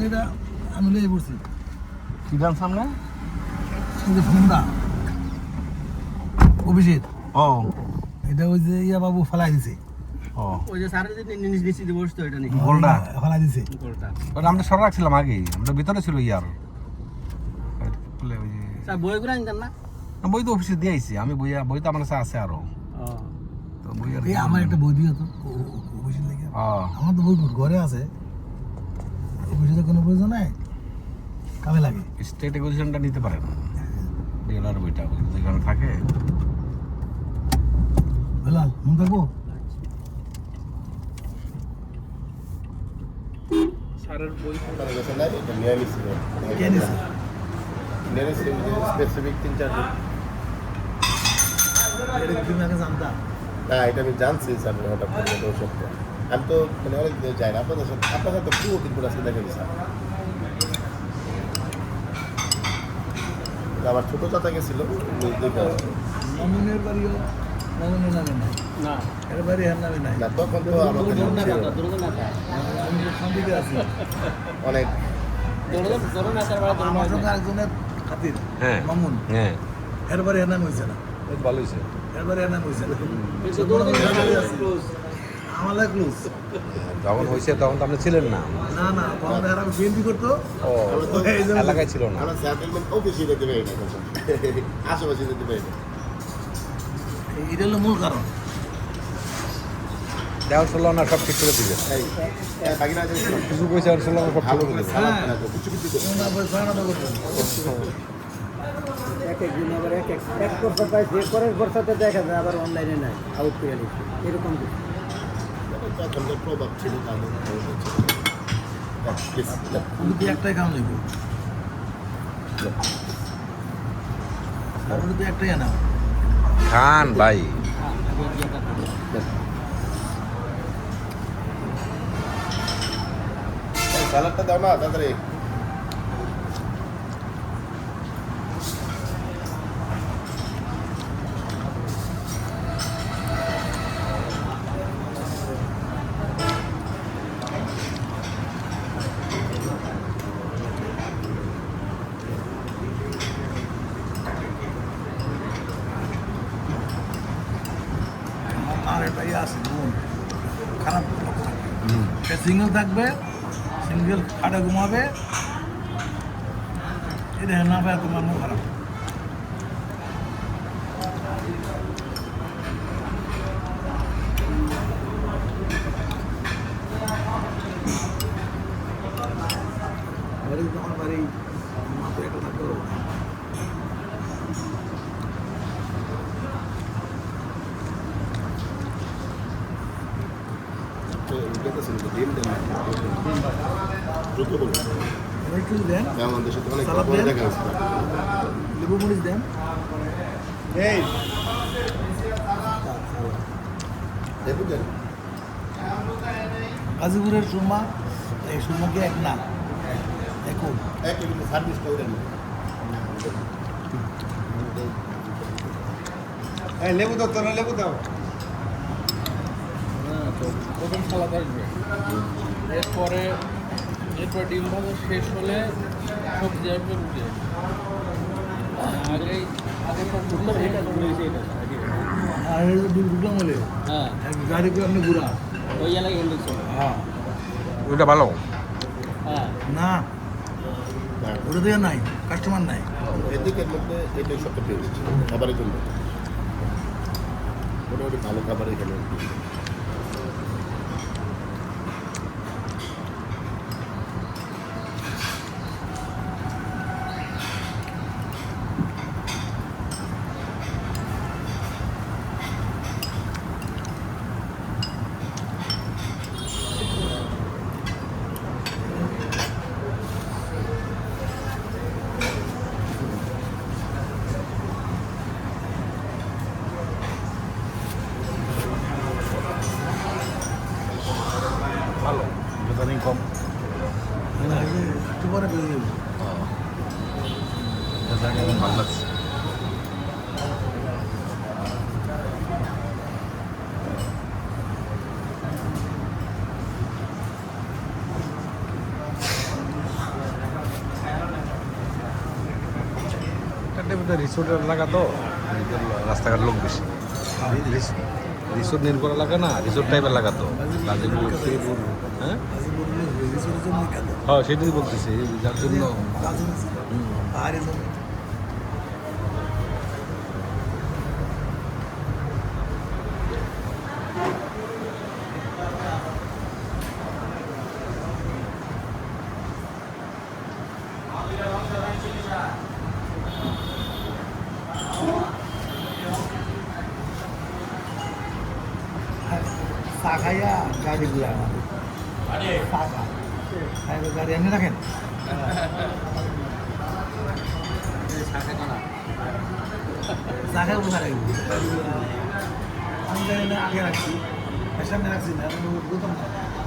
এটা আমি লিয়ে পড়ছি কি গান সামনে এই যে ফোনটা অভিষেক ও এটা ওই যে ইয়া বাবু ফেলাই দিছে ও ওই যে স্যারের যে নিচে বসতো এটা নাকি গোলটা ফেলাই দিছে গোলটা ওটা আমরা সরে রাখছিলাম আগেই আমরা ভিতরে ছিল ইয়ার ওই যে স্যার বইগুলো আনতেন না বই তো অফিসে দিয়ে আইছি আমি বই তো আমার কাছে আছে আরো তো বই আর এই আমার একটা বই দিও তো অভিষেক লাগে আমার তো বই ঘরে আছে অভিষেকের কোনো প্রয়োজন নাই কামে লাগে স্টেট এক্সিবিশনটা নিতে পারেন ডিলার বইটা যেখানে থাকে বেলাল মন থাকবো স্যারের বই কে নিছে স্পেসিফিক 3-4 দিন এটা তুমি আগে জানতা না এটা আমি জানছি স্যার হঠাৎ করে ওষুধটা আমি তো মানে অনেক যাই না আপনাদের সাথে তো পুরো কিন্তু আজকে দেখা গেছে আমার ছোট চাচা গেছিল মামুনের বাড়িও মামুনের নামে নাই না এর বাড়ি এর নামে নাই না তখন তো আমাদের আমি তো শান্তিতে আছি অনেক আমার সঙ্গে একজনের খাতির হ্যাঁ মামুন হ্যাঁ এর বাড়ি এর নাম হয়েছে না ভালো হয়েছে এর বাড়ি এর নাম হয়েছে না আমার লাগে ক্লোজ যখন হয়েছে তখন তো আপনি ছিলেন না না না তখন এরা বিএনপি করতো ও এই জন্য- এলাকায় ছিল না আমরা সেটেলমেন্ট অফিসে যেতে পারি না তখন আশেপাশে যেতে পারি না এটা হলো মূল কারণ দেওয়ার ছিল না সব ঠিক করে দিবে এই বাকিরা যে কিছু পয়সা আর ছিল না সব ভালো ঠিক করে করে দিবে সালাদ বানাতো কিছু কিছু করে না বই বানানো করতো এক এক দিন আবার এক বছর পাই যে পরের বছরতে দেখা যায় আবার অনলাইনে নাই আউট করে নিচ্ছে এরকম কিছু তখনকার প্রভাব ছিল তাদের প্লিজ কিন্তু একটাই কাম নেব তারপরে তো একটাই আনা খান ভাই সালাদটা দাও না তাড়াতাড়ি আর এটাই আছে মন খারাপ সে সিঙ্গেল থাকবে সিঙ্গেল খাটে ঘুমাবে এটা না পায় তোমার মন খারাপ তোমার বাড়ি মাত্র একটা থাকতে পারবো না। তো দেখতেছেন তো ডিম দেন দ্রুত বলুন একটু দেন আমাদের দেশে তো অনেক সালাদ বড় দেন। দেখা আছে লেবু মরিচ দেন এই দেখুন দেন গাজীপুরের সুরমা এই সুরমা কি এক না এখন এক কিন্তু সার্ভিস করে দেন এই লেবু দাও তো লেবু দাও প্রথম সালাদ আসবে এরপরে ডিম ভাজা শেষ হলে সবজি আসবে রুটি আগে সব আর ঢুকলাম বলে হ্যাঁ গাড়ি করে আপনি ঘুরা ওই এলাকায় গেছে হ্যাঁ ওইটা ভালো হ্যাঁ না ওটা দিয়ে নাই কাস্টমার নাই এদিকের মধ্যে এটাই সবটা পেয়ে যাচ্ছে খাবারের জন্য মোটামুটি ভালো খাবার এখানে ভালো বেতন কম একটু পরে বেরিয়ে যাবো ভালো লাগছে তো রিসোর্টের এলাকা তো এদের রাস্তাঘাট লোক বেশি রিসোর্ট নির্ভর এলাকা না রিসোর্ট টাইপ এলাকা তো গাজীপুর শ্রীপুর হ্যাঁ হ্যাঁ সেটাই বলতেছি যার জন্য পাহাড়ি জমি চা খাইয়া গাড়ি ঘুরে আমাদের চা খাই গাড়ি এমনি রাখেন চা খাই কোথায় রাখবো আমি জানি না আগে রাখছি সামনে রাখছি না বুঝতাম না